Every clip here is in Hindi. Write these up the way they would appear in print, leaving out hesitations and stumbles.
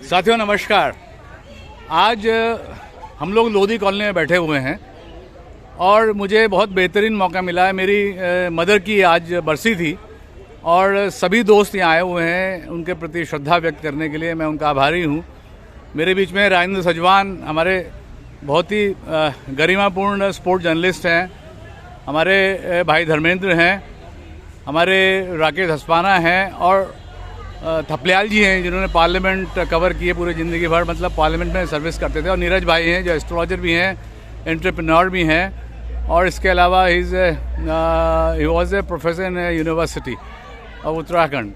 साथियों नमस्कार। आज हम लोग लोधी कॉलोनी में बैठे हुए हैं और मुझे बहुत बेहतरीन मौका मिला है। मेरी मदर की आज बरसी थी और सभी दोस्त यहाँ आए हुए हैं उनके प्रति श्रद्धा व्यक्त करने के लिए। मैं उनका आभारी हूँ। मेरे बीच में राजेंद्र सजवान हमारे बहुत ही गरिमापूर्ण स्पोर्ट्स जर्नलिस्ट हैं, हमारे भाई धर्मेंद्र हैं, हमारे राकेश हस्पाना हैं और थपलियाल जी हैं जिन्होंने पार्लियामेंट कवर किए पूरे ज़िंदगी भर, मतलब पार्लियामेंट में सर्विस करते थे, और नीरज भाई हैं जो एस्ट्रोलॉजर भी हैं, एंटरप्रेन्योर भी हैं, और इसके अलावा he was a professor in university of Uttarakhand.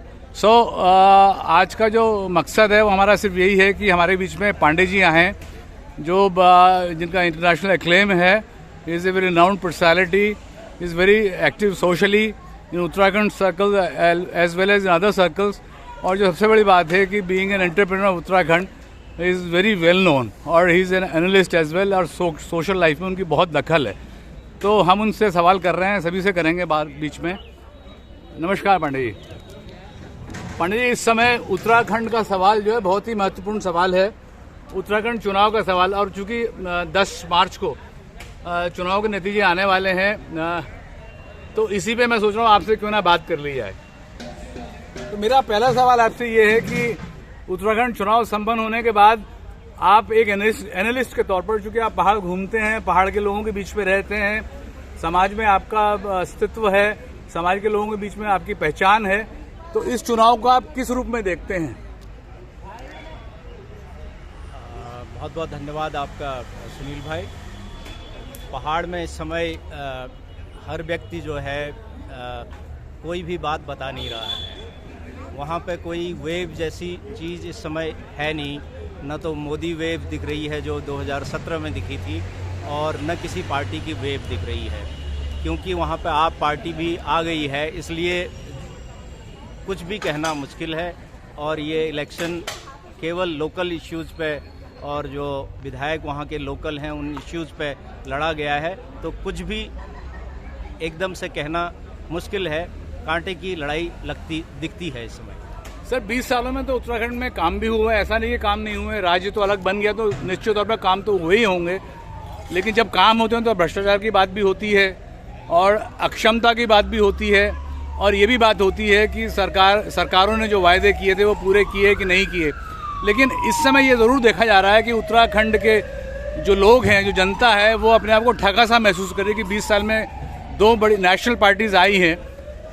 आज का जो मकसद है वो हमारा सिर्फ यही है कि हमारे बीच में पांडे जी आए हैं जो जिनका इंटरनेशनल एक्लेम है। Is a very known personality, is very active socially in Uttarakhand circle as well as in other circles. और जो सबसे बड़ी बात है कि being an entrepreneur of Uttarakhand is very well known, और he is an analyst as well, और सोशल लाइफ में उनकी बहुत दखल है। तो हम उनसे सवाल कर रहे हैं, सभी से करेंगे बात बीच में। नमस्कार पांडे जी। पांडे जी, इस समय उत्तराखंड का सवाल जो है बहुत ही महत्वपूर्ण सवाल है, उत्तराखंड चुनाव का सवाल। और चूंकि 10 मार्च को चुनाव के नतीजे आने वाले हैं, तो इसी पे मैं सोच रहा हूँ आपसे क्यों ना बात कर ली जाए। तो मेरा पहला सवाल आपसे ये है कि उत्तराखंड चुनाव संपन्न होने के बाद आप एक एनालिस्ट के तौर पर, चूंकि आप पहाड़ घूमते हैं, पहाड़ के लोगों के बीच में रहते हैं, समाज में आपका अस्तित्व है, समाज के लोगों के बीच में आपकी पहचान है, तो इस चुनाव को आप किस रूप में देखते हैं? बहुत बहुत धन्यवाद आपका सुनील भाई। पहाड़ में इस समय हर व्यक्ति जो है कोई भी बात बता नहीं रहा है। वहाँ पे कोई वेव जैसी चीज़ इस समय है नहीं, न तो मोदी वेव दिख रही है जो 2017 में दिखी थी, और न किसी पार्टी की वेव दिख रही है, क्योंकि वहाँ पे आप पार्टी भी आ गई है, इसलिए कुछ भी कहना मुश्किल है। और ये इलेक्शन केवल लोकल इश्यूज़ पे, और जो विधायक वहाँ के लोकल हैं उन इश्यूज़ पे लड़ा गया है, तो कुछ भी एकदम से कहना मुश्किल है। कांटे की लड़ाई दिखती है इस समय। सर, 20 सालों में तो उत्तराखंड में काम भी हुआ है, ऐसा नहीं है काम नहीं हुए। राज्य तो अलग बन गया तो निश्चित तौर पर काम तो हुए ही होंगे, लेकिन जब काम होते हैं तो भ्रष्टाचार की बात भी होती है और अक्षमता की बात भी होती है, और ये भी बात होती है कि सरकारों ने जो वायदे किए थे वो पूरे किए कि नहीं किए। लेकिन इस समय ये ज़रूर देखा जा रहा है कि उत्तराखंड के जो लोग हैं, जो जनता है, वो अपने आप को ठगा सा महसूस कर रही है कि 20 साल में 2 बड़ी नेशनल पार्टीज़ आई हैं,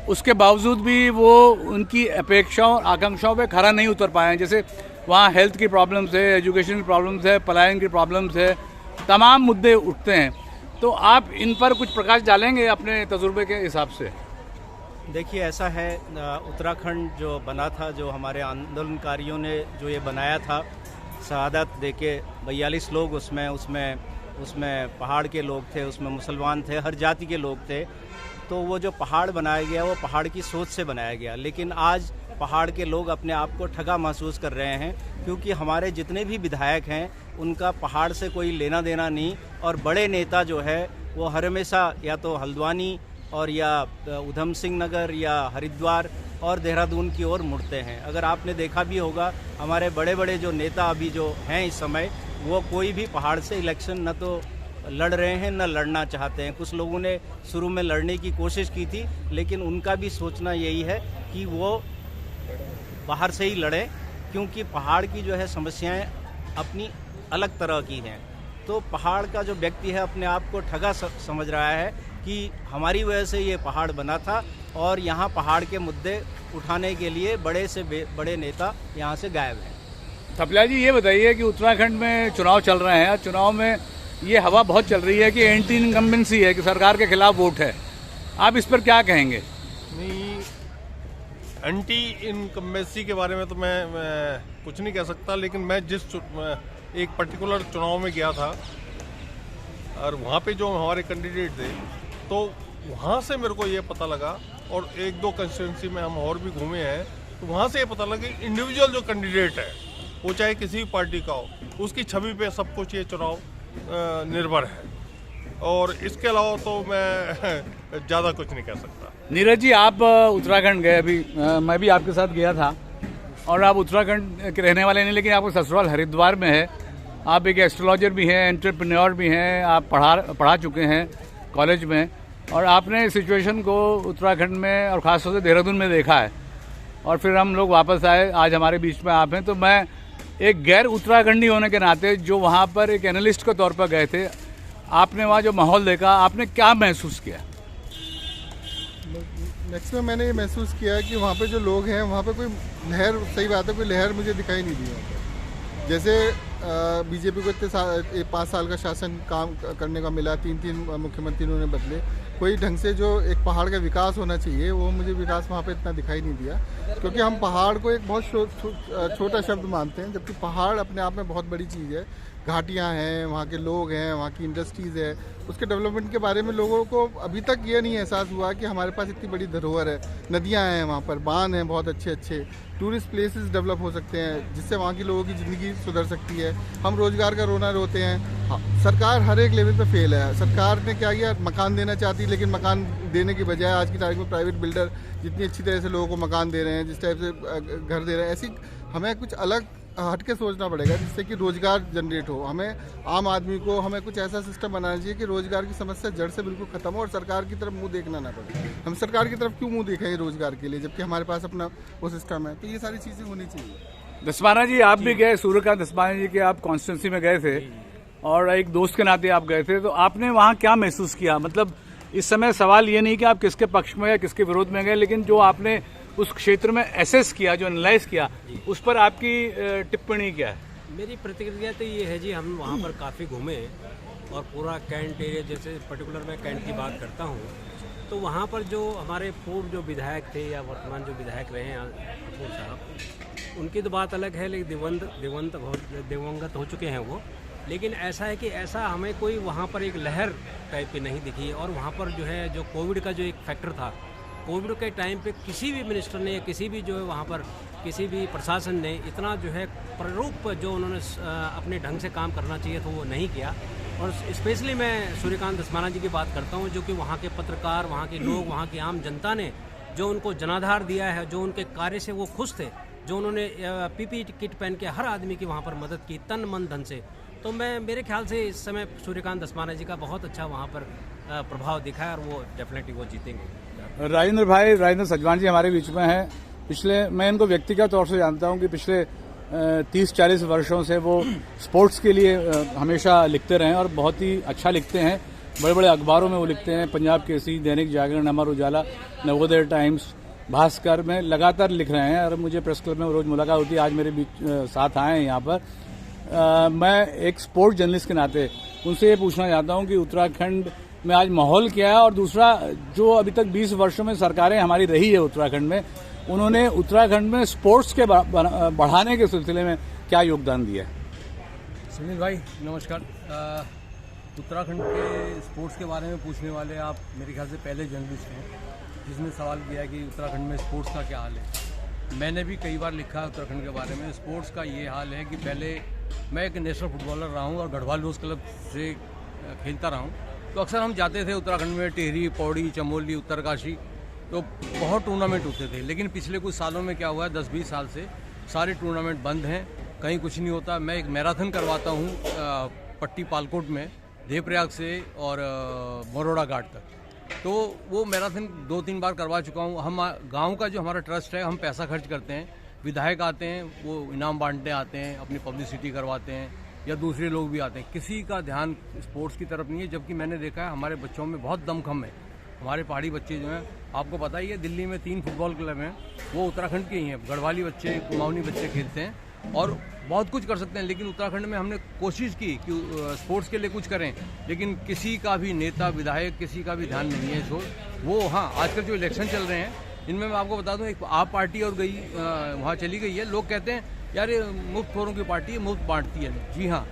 उसके बावजूद भी वो उनकी अपेक्षाओं और आकांक्षाओं पे खरा नहीं उतर पाए हैं। जैसे वहाँ हेल्थ की प्रॉब्लम्स है, एजुकेशन की प्रॉब्लम्स है, पलायन की प्रॉब्लम्स है, तमाम मुद्दे उठते हैं। तो आप इन पर कुछ प्रकाश डालेंगे अपने तजुर्बे के हिसाब से? देखिए, ऐसा है, उत्तराखंड जो बना था, जो हमारे आंदोलनकारियों ने जो ये बनाया था, शहादत देके 42 लोग उसमें पहाड़ के लोग थे, उसमें मुसलमान थे, हर जाति के लोग थे। तो वो जो पहाड़ बनाया गया वो पहाड़ की सोच से बनाया गया, लेकिन आज पहाड़ के लोग अपने आप को ठगा महसूस कर रहे हैं, क्योंकि हमारे जितने भी विधायक हैं उनका पहाड़ से कोई लेना देना नहीं, और बड़े नेता जो है वो हर हमेशा या तो हल्द्वानी और या उधम सिंह नगर या हरिद्वार और देहरादून की ओर मुड़ते हैं। अगर आपने देखा भी होगा, हमारे बड़े बड़े जो नेता अभी जो हैं इस समय, वो कोई भी पहाड़ से इलेक्शन न तो लड़ रहे हैं न लड़ना चाहते हैं। कुछ लोगों ने शुरू में लड़ने की कोशिश की थी, लेकिन उनका भी सोचना यही है कि वो बाहर से ही लड़े, क्योंकि पहाड़ की जो है समस्याएं अपनी अलग तरह की हैं। तो पहाड़ का जो व्यक्ति है अपने आप को ठगा समझ रहा है कि हमारी वजह से ये पहाड़ बना था, और यहाँ पहाड़ के मुद्दे उठाने के लिए बड़े से बड़े नेता यहाँ से गायब हैं। थपलियाल जी, ये बताइए कि उत्तराखंड में चुनाव चल रहे हैं, चुनाव में ये हवा बहुत चल रही है कि एंटी इनकम्बेंसी है, कि सरकार के खिलाफ वोट है, आप इस पर क्या कहेंगे? नहीं, एंटी इनकम्बेंसी के बारे में तो मैं कुछ नहीं कह सकता, लेकिन मैं एक पर्टिकुलर चुनाव में गया था और वहाँ पे जो हमारे कैंडिडेट थे, तो वहाँ से मेरे को ये पता लगा, और 1-2 कंस्टिट्यूंसी में हम और भी घूमे हैं, तो वहाँ से ये पता लगा कि इंडिविजुअल जो कैंडिडेट है, वो चाहे किसी भी पार्टी का हो, उसकी छवि पे सब कुछ ये चुनाव निर्भर है, और इसके अलावा तो मैं ज़्यादा कुछ नहीं कह सकता। नीरज जी, आप उत्तराखंड गए अभी, मैं भी आपके साथ गया था, और आप उत्तराखंड के रहने वाले नहीं, लेकिन आपका ससुराल हरिद्वार में है। आप एक एस्ट्रोलॉजर भी हैं, एंटरप्रेन्योर भी हैं, आप पढ़ा चुके हैं कॉलेज में, और आपने सिचुएशन को उत्तराखंड में और ख़ासतौर से देहरादून में देखा है। और फिर हम लोग वापस आए, आज हमारे बीच में आप हैं। तो मैं एक गैर उत्तराखंडी होने के नाते, जो वहाँ पर एक एनालिस्ट के तौर पर गए थे, आपने वहाँ जो माहौल देखा, आपने क्या महसूस किया? मैक्सिमम मैंने ये महसूस किया है कि वहाँ पे जो लोग हैं वहाँ पे कोई लहर, सही बात है, कोई लहर मुझे दिखाई नहीं दी वहाँ पे। जैसे बीजेपी को इतने 5 साल का शासन काम करने का मिला, 3 मुख्यमंत्री उन्होंने बदले, कोई ढंग से जो एक पहाड़ का विकास होना चाहिए वो मुझे विकास वहाँ पे इतना दिखाई नहीं दिया। क्योंकि हम पहाड़ को एक बहुत छोटा शब्द मानते हैं, जबकि पहाड़ अपने आप में बहुत बड़ी चीज़ है। घाटियाँ हैं, वहाँ के लोग हैं, वहाँ की इंडस्ट्रीज़ है, उसके डेवलपमेंट के बारे में लोगों को अभी तक ये नहीं एहसास हुआ कि हमारे पास इतनी बड़ी धरोहर है। नदियाँ हैं वहाँ पर, बांध हैं बहुत अच्छे अच्छे, टूरिस्ट प्लेसेस डेवलप हो सकते हैं जिससे वहाँ की लोगों की ज़िंदगी सुधर सकती है। हम रोज़गार का रोना रोते हैं। हाँ, सरकार हर एक लेवल पे फेल है। सरकार ने क्या किया, मकान देना चाहती, लेकिन मकान देने की बजाय आज की तारीख में प्राइवेट बिल्डर जितनी अच्छी तरह से लोगों को मकान दे रहे हैं, जिस टाइप से घर दे रहे हैं, ऐसी हमें कुछ अलग हट के सोचना पड़ेगा जिससे कि रोज़गार जनरेट हो। हमें आम आदमी को हमें कुछ ऐसा सिस्टम बनाना चाहिए कि रोज़गार की समस्या जड़ से बिल्कुल ख़त्म हो और सरकार की तरफ मुंह देखना ना पड़े। हम सरकार की तरफ क्यों मुंह देखें रोज़गार के लिए, जबकि हमारे पास अपना वो सिस्टम है। तो ये सारी चीज़ें होनी चाहिए। दसमाना जी, आप भी गए, सूर्यकांत दसमाना जी के आप कॉन्स्टिट्यूंसी में गए थे और एक दोस्त के नाते आप गए थे, तो आपने वहाँ क्या महसूस किया? मतलब इस समय सवाल ये नहीं कि आप किसके पक्ष में या किसके विरोध में गए, लेकिन जो आपने उस क्षेत्र में एसेस किया, जो एनालाइज किया, उस पर आपकी टिप्पणी क्या है? मेरी प्रतिक्रिया तो ये है जी, हम वहाँ पर काफ़ी घूमे और पूरा कैंट एरिया, जैसे पर्टिकुलर मैं कैंट की बात करता हूँ, तो वहाँ पर जो हमारे पूर्व जो विधायक थे या वर्तमान जो विधायक रहे हैं कपूर साहब, उनकी तो बात अलग है, लेकिन दिवंगत हो चुके हैं वो। लेकिन ऐसा है कि ऐसा हमें कोई वहाँ पर एक लहर टाइप की नहीं दिखी। और वहाँ पर जो है, जो कोविड का जो एक फैक्टर था, कोविड के टाइम पे किसी भी मिनिस्टर ने, किसी भी जो है वहाँ पर किसी भी प्रशासन ने इतना जो है प्रारूप जो उन्होंने अपने ढंग से काम करना चाहिए था वो नहीं किया। और स्पेशली मैं सूर्यकांत दसमाना जी की बात करता हूँ, जो कि वहाँ के पत्रकार, वहाँ के लोग, वहाँ की आम जनता ने जो उनको जनाधार दिया है, जो उनके कार्य से वो खुश थे, जो उन्होंने पीपी किट पहन के हर आदमी की वहाँ पर मदद की तन मन धन से। तो मेरे ख्याल से इस समय सूर्यकांत दसमाना जी का बहुत अच्छा वहाँ पर प्रभाव दिखा है और वो डेफिनेटली वो जीतेंगे। राजेंद्र सजवान जी हमारे बीच में हैं। मैं इनको व्यक्तिगत तौर से जानता हूं कि पिछले 30-40 वर्षों से वो स्पोर्ट्स के लिए हमेशा लिखते रहे और बहुत ही अच्छा लिखते हैं। बड़े बड़े अखबारों में वो लिखते हैं, पंजाब केसरी, दैनिक जागरण, अमर उजाला, नवोदय टाइम्स, भास्कर में लगातार लिख रहे हैं और मुझे प्रेस क्लब में रोज मुलाकात होती है। आज मेरे बीच साथ आए हैं यहाँ पर। मैं एक स्पोर्ट्स जर्नलिस्ट के नाते उनसे ये पूछना चाहता हूँ कि उत्तराखंड में आज माहौल क्या है, और दूसरा, जो अभी तक 20 वर्षों में सरकारें हमारी रही है उत्तराखंड में, उन्होंने उत्तराखंड में स्पोर्ट्स के बढ़ाने के सिलसिले में क्या योगदान दिया है? सुनील भाई नमस्कार। उत्तराखंड के स्पोर्ट्स के बारे में पूछने वाले आप मेरे ख्याल से पहले जर्नलिस्ट हैं जिसने सवाल किया कि उत्तराखंड में स्पोर्ट्स का क्या हाल है। मैंने भी कई बार लिखा है उत्तराखंड के बारे में। स्पोर्ट्स का ये हाल है कि पहले मैं एक नेशनल फुटबॉलर रहा हूँ और गढ़वाल रोज़ क्लब से खेलता रहा हूँ, तो अक्सर हम जाते थे उत्तराखंड में, टिहरी, पौड़ी, चमोली, उत्तरकाशी, तो बहुत टूर्नामेंट होते थे। लेकिन पिछले कुछ सालों में क्या हुआ है, 10-20 साल से सारे टूर्नामेंट बंद हैं, कहीं कुछ नहीं होता। मैं एक मैराथन करवाता हूँ पट्टी पालकोट में, देवप्रयाग से और मरोड़ा घाट तक, तो वो मैराथन 2-3 बार करवा चुका हूँ। हम गांव का जो हमारा ट्रस्ट है, हम पैसा खर्च करते हैं, विधायक आते हैं, वो इनाम बांटने आते हैं, अपनी पब्लिसिटी करवाते हैं, या दूसरे लोग भी आते हैं। किसी का ध्यान स्पोर्ट्स की तरफ नहीं है, जबकि मैंने देखा है हमारे बच्चों में बहुत दमखम है। हमारे पहाड़ी बच्चे जो हैं, आपको पता ही है, दिल्ली में 3 फुटबॉल क्लब हैं, वो उत्तराखंड के ही हैं। गढ़वाली बच्चे, कुमाऊनी बच्चे खेलते हैं और बहुत कुछ कर सकते हैं। लेकिन उत्तराखंड में हमने कोशिश की कि स्पोर्ट्स के लिए कुछ करें, लेकिन किसी का भी नेता, विधायक, किसी का भी ध्यान नहीं है। सो वो, हाँ, आजकल जो इलेक्शन चल रहे हैं, इनमें मैं आपको बता दूं, एक आप पार्टी और गई वहाँ चली गई है। लोग कहते हैं यार ये मुफ्त खोरों की पार्टी है, मुफ्त बांटती है। जी हाँ,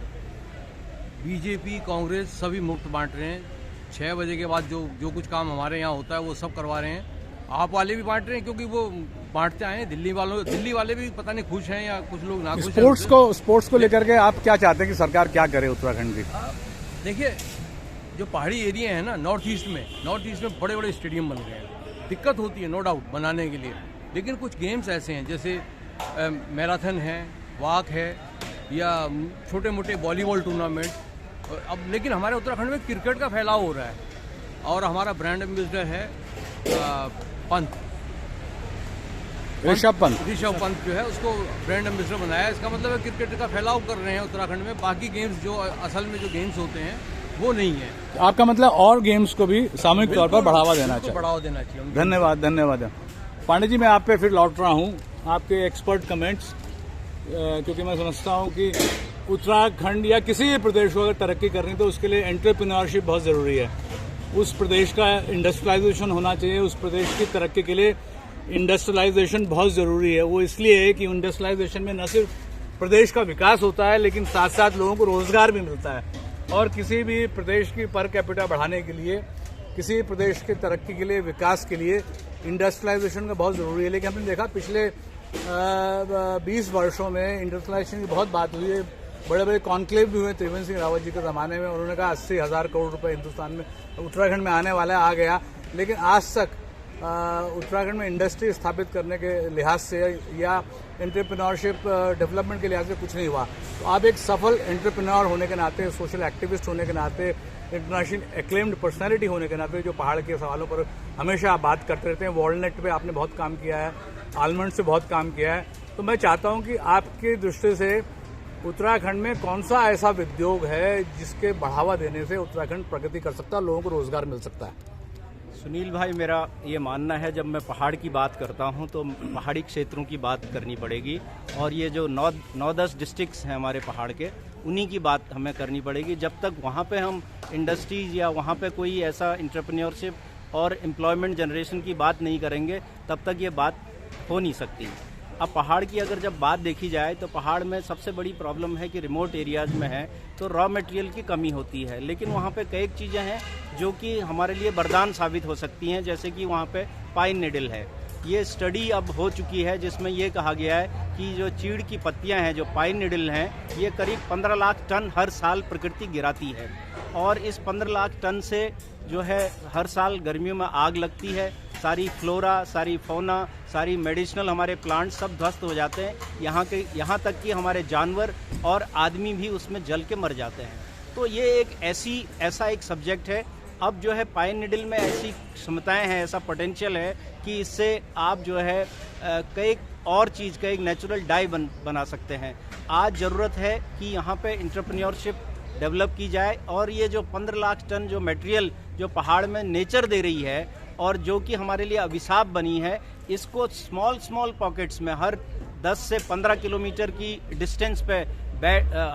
बीजेपी, कांग्रेस सभी मुफ्त बांट रहे हैं। 6 बजे के बाद जो कुछ काम हमारे यहाँ होता है वो सब करवा रहे हैं। आप वाले भी बांट रहे हैं, क्योंकि वो बांटते आए हैं। दिल्ली वाले भी पता नहीं खुश हैं या कुछ लोग ना खुश हैं। स्पोर्ट्स को लेकर के आप क्या चाहते हैं कि सरकार क्या करे उत्तराखंड की? देखिए, जो पहाड़ी एरिया है ना, नॉर्थ ईस्ट में बड़े बड़े स्टेडियम बन गए हैं। दिक्कत होती है नो डाउट बनाने के लिए, लेकिन कुछ गेम्स ऐसे हैं, जैसे मैराथन है, वॉक है या छोटे मोटे वॉलीबॉल टूर्नामेंट। अब लेकिन हमारे उत्तराखंड में क्रिकेट का फैलाव हो रहा है और हमारा ब्रांड एम्बेसडर है पंत, ऋषभ पंत। ऋषभ पंत जो है उसको ब्रांड एम्बेसडर बनाया है। इसका मतलब है क्रिकेट का फैलाव कर रहे हैं उत्तराखंड में। बाकी गेम्स जो असल में जो गेम्स होते हैं वो नहीं है। आपका मतलब और गेम्स को भी सामूहिक तौर पर बढ़ावा देना बिल्कुल चाहिए। बढ़ावा देना चाहिए। धन्यवाद, धन्यवाद। पांडे जी, मैं आप पे फिर लौट रहा हूँ, आपके एक्सपर्ट कमेंट्स, क्योंकि मैं समझता हूँ कि उत्तराखंड या किसी भी प्रदेश को अगर तरक्की करनी तो उसके लिए एंटरप्रेन्योरशिप बहुत ज़रूरी है। उस प्रदेश का इंडस्ट्रियलाइजेशन होना चाहिए। उस प्रदेश की तरक्की के लिए इंडस्ट्रियलाइजेशन बहुत ज़रूरी है। वो इसलिए है कि इंडस्ट्रियलाइजेशन में न सिर्फ प्रदेश का विकास होता है लेकिन साथ साथ लोगों को रोजगार भी मिलता है। और किसी भी प्रदेश की पर कैपिटा बढ़ाने के लिए, किसी भी प्रदेश की तरक्की के लिए, विकास के लिए इंडस्ट्रियलाइजेशन का बहुत ज़रूरी है। लेकिन हमने देखा पिछले 20 वर्षों में इंडस्ट्रियलाइजेशन की बहुत बात हुई है। बड़े बड़े कॉन्क्लेव भी हुए त्रिवेंद्र सिंह रावत जी के ज़माने में। उन्होंने कहा 80,000 करोड़ रुपए हिंदुस्तान में, उत्तराखंड में आने वाला है, आ गया। लेकिन आज तक उत्तराखंड में इंडस्ट्री स्थापित करने के लिहाज से या एंटरप्रेन्योरशिप डेवलपमेंट के लिहाज से कुछ नहीं हुआ। तो आप एक सफल एंटरप्रेन्योर होने के नाते, सोशल एक्टिविस्ट होने के नाते, इंटरनेशनल एक्लेम्ड पर्सनैलिटी होने के नाते जो पहाड़ के सवालों पर हमेशा आप बात करते रहते हैं, वॉलनट पे आपने बहुत काम किया है, आलमंड से बहुत काम किया है, तो मैं चाहता हूं कि आपकी दृष्टि से उत्तराखंड में कौन सा ऐसा उद्योग है जिसके बढ़ावा देने से उत्तराखंड प्रगति कर सकता है, लोगों को रोजगार मिल सकता है। सुनील भाई, मेरा ये मानना है जब मैं पहाड़ की बात करता हूँ तो पहाड़ी क्षेत्रों की बात करनी पड़ेगी। और ये जो 9-10 डिस्ट्रिक्ट्स हैं हमारे पहाड़ के, उन्हीं की बात हमें करनी पड़ेगी। जब तक वहाँ पे हम इंडस्ट्रीज या वहाँ पे कोई ऐसा एंटरप्रेन्योरशिप और एम्प्लॉयमेंट जनरेशन की बात नहीं करेंगे तब तक ये बात हो नहीं सकती। अब पहाड़ की अगर जब बात देखी जाए तो पहाड़ में सबसे बड़ी प्रॉब्लम है कि रिमोट एरियाज़ में है तो रॉ मटेरियल की कमी होती है। लेकिन वहाँ पे कई चीज़ें हैं जो कि हमारे लिए वरदान साबित हो सकती हैं, जैसे कि वहाँ पे पाइन नीडल है। ये स्टडी अब हो चुकी है जिसमें ये कहा गया है कि जो चीड़ की पत्तियाँ हैं, जो पाइन नीडल हैं, ये करीब 15 लाख टन हर साल प्रकृति गिराती है। और इस 15 लाख टन से जो है हर साल गर्मियों में आग लगती है। सारी फ्लोरा, सारी फौना, सारी मेडिसिनल हमारे प्लांट सब ध्वस्त हो जाते हैं। यहाँ तक कि हमारे जानवर और आदमी भी उसमें जल के मर जाते हैं। तो ये एक ऐसा एक सब्जेक्ट है। अब जो है पाइन नीडल में ऐसी क्षमताएं हैं, ऐसा पोटेंशियल है कि इससे आप जो है कई और चीज़ का एक नेचुरल डाई बना सकते हैं। आज ज़रूरत है कि यहाँ पे इंटरप्रेन्योरशिप डेवलप की जाए और ये जो 15 लाख टन जो मटेरियल जो पहाड़ में नेचर दे रही है और जो कि हमारे लिए अभिशाप बनी है, इसको स्मॉल पॉकेट्स में हर 10 से 15 किलोमीटर की डिस्टेंस पे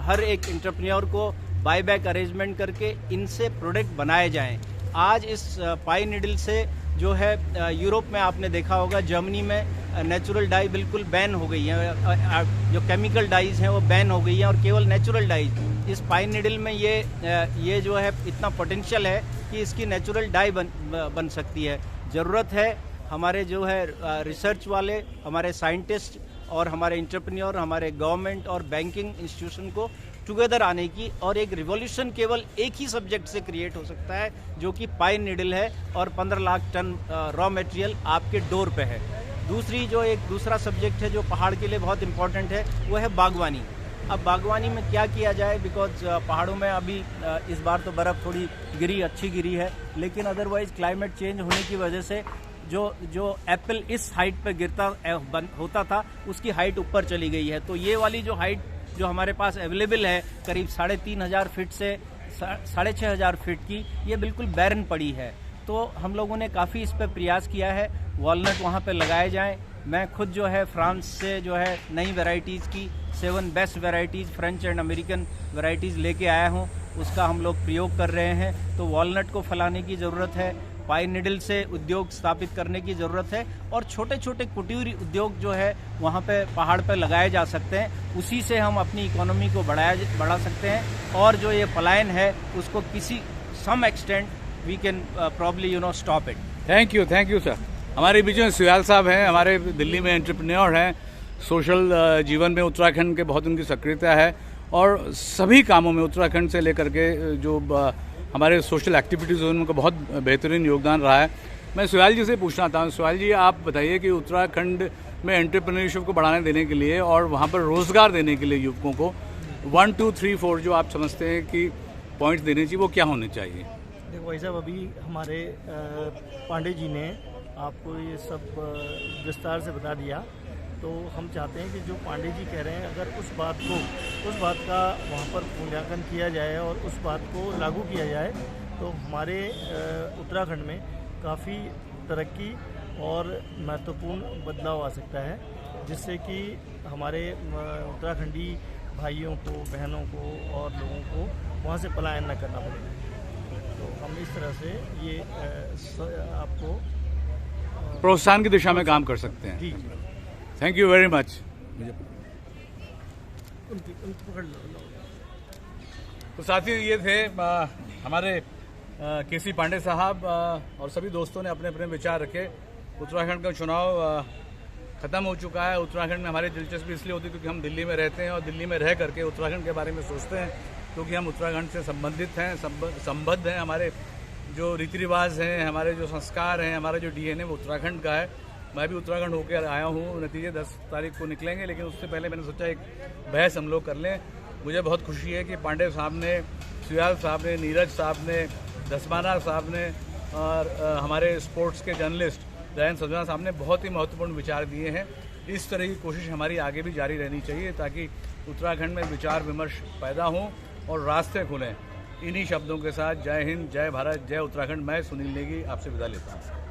हर एक एंटरप्रेन्योर को बायबैक अरेंजमेंट करके इनसे प्रोडक्ट बनाए जाएं। आज इस पाइन नीडल से जो है यूरोप में आपने देखा होगा, जर्मनी में नेचुरल डाई बिल्कुल बैन हो गई है। जो केमिकल डाइज हैं वो बैन हो गई हैं और केवल नेचुरल डाइज। इस पाइन नीडल में ये जो है इतना पोटेंशियल है कि इसकी नेचुरल डाई बन सकती है। ज़रूरत है हमारे जो है रिसर्च वाले, हमारे साइंटिस्ट और हमारे एंटरप्रेन्योर, हमारे गवर्नमेंट और बैंकिंग इंस्टीट्यूशन को टुगेदर आने की। और एक रिवॉल्यूशन केवल एक ही सब्जेक्ट से क्रिएट हो सकता है जो कि पाइन नीडल है और 15 लाख टन रॉ मटेरियल आपके डोर पे है। दूसरा सब्जेक्ट है जो पहाड़ के लिए बहुत इंपॉर्टेंट है, वो है बागवानी। अब बागवानी में क्या किया जाए, बिकॉज पहाड़ों में अभी इस बार तो बर्फ़ थोड़ी अच्छी गिरी है, लेकिन अदरवाइज क्लाइमेट चेंज होने की वजह से जो एप्पल इस हाइट पे गिरता होता था उसकी हाइट ऊपर चली गई है। तो ये वाली जो हाइट जो हमारे पास अवेलेबल है करीब 3,500 फीट से 6,500 फीट की, ये बिल्कुल बैरन पड़ी है। तो हम लोगों ने काफ़ी इस पर प्रयास किया है, वॉलनट वहाँ पे लगाए जाएं। मैं खुद जो है फ्रांस से जो है नई वैरायटीज़ की 7 best varieties, French and American varieties लेके आया हूँ, उसका हम लोग प्रयोग कर रहे हैं। तो वॉलनट को फैलाने की ज़रूरत है, पाइन नीडल से उद्योग स्थापित करने की ज़रूरत है और छोटे छोटे कुटीर उद्योग जो है वहाँ पे पहाड़ पे लगाए जा सकते हैं। उसी से हम अपनी इकोनॉमी को बढ़ा सकते हैं और जो ये पलायन है उसको किसी some extent we can probably stop it. Thank you sir. हमारे बीच में सुयाल साहब हैं, हमारे दिल्ली में एंटरप्रेन्योर हैं, सोशल जीवन में उत्तराखंड के बहुत उनकी सक्रियता है और सभी कामों में उत्तराखंड से लेकर के जो हमारे सोशल एक्टिविटीज़ उनका बहुत बेहतरीन योगदान रहा है। मैं सुयाल जी से पूछना था, सुयाल जी आप बताइए कि उत्तराखंड में एंटरप्रेन्योरशिप को बढ़ाने देने के लिए और वहाँ पर रोज़गार देने के लिए युवकों को 1, 2, 3, 4 जो आप समझते हैं कि पॉइंट्स देने चाहिए, वो क्या होने चाहिए? देखो भाई साहब, अभी हमारे पांडे जी ने आपको ये सब विस्तार से बता दिया। तो हम चाहते हैं कि जो पांडे जी कह रहे हैं, अगर उस बात का वहाँ पर मूल्यांकन किया जाए और उस बात को लागू किया जाए तो हमारे उत्तराखंड में काफ़ी तरक्की और महत्वपूर्ण बदलाव आ सकता है, जिससे कि हमारे उत्तराखंडी भाइयों को, बहनों को और लोगों को वहाँ से पलायन न करना पड़ेगा। तो हम इस तरह से ये आपको प्रोत्साहन की दिशा में काम कर सकते हैं। जी थैंक यू वेरी मच। उनकी पकड़ लो। तो साथी ये थे हमारे केसी पांडे साहब और सभी दोस्तों ने अपने अपने विचार रखे। उत्तराखंड का चुनाव ख़त्म हो चुका है। उत्तराखंड में हमारी दिलचस्पी इसलिए होती है क्योंकि हम दिल्ली में रहते हैं और दिल्ली में रह करके उत्तराखंड के बारे में सोचते हैं, क्योंकि हम उत्तराखंड से संबंधित हैं, संबद्ध हैं। हमारे जो रीति रिवाज हैं, हमारे जो संस्कार हैं, हमारा जो DNA वो उत्तराखंड का है। मैं भी उत्तराखंड होकर आया हूँ। नतीजे 10 तारीख को निकलेंगे, लेकिन उससे पहले मैंने सोचा एक बहस हम लोग कर लें। मुझे बहुत खुशी है कि पांडे साहब ने, सुयाल साहब ने, नीरज साहब ने, दसमाना साहब ने और हमारे स्पोर्ट्स के जर्नलिस्ट जयंत सजना साहब ने बहुत ही महत्वपूर्ण विचार दिए हैं। इस तरह की कोशिश हमारी आगे भी जारी रहनी चाहिए ताकि उत्तराखंड में विचार विमर्श पैदा हों और रास्ते खुलें। इन्हीं शब्दों के साथ जय हिंद, जय भारत, जय उत्तराखंड। मैं सुनील नेगी आपसे विदा लेता हूँ।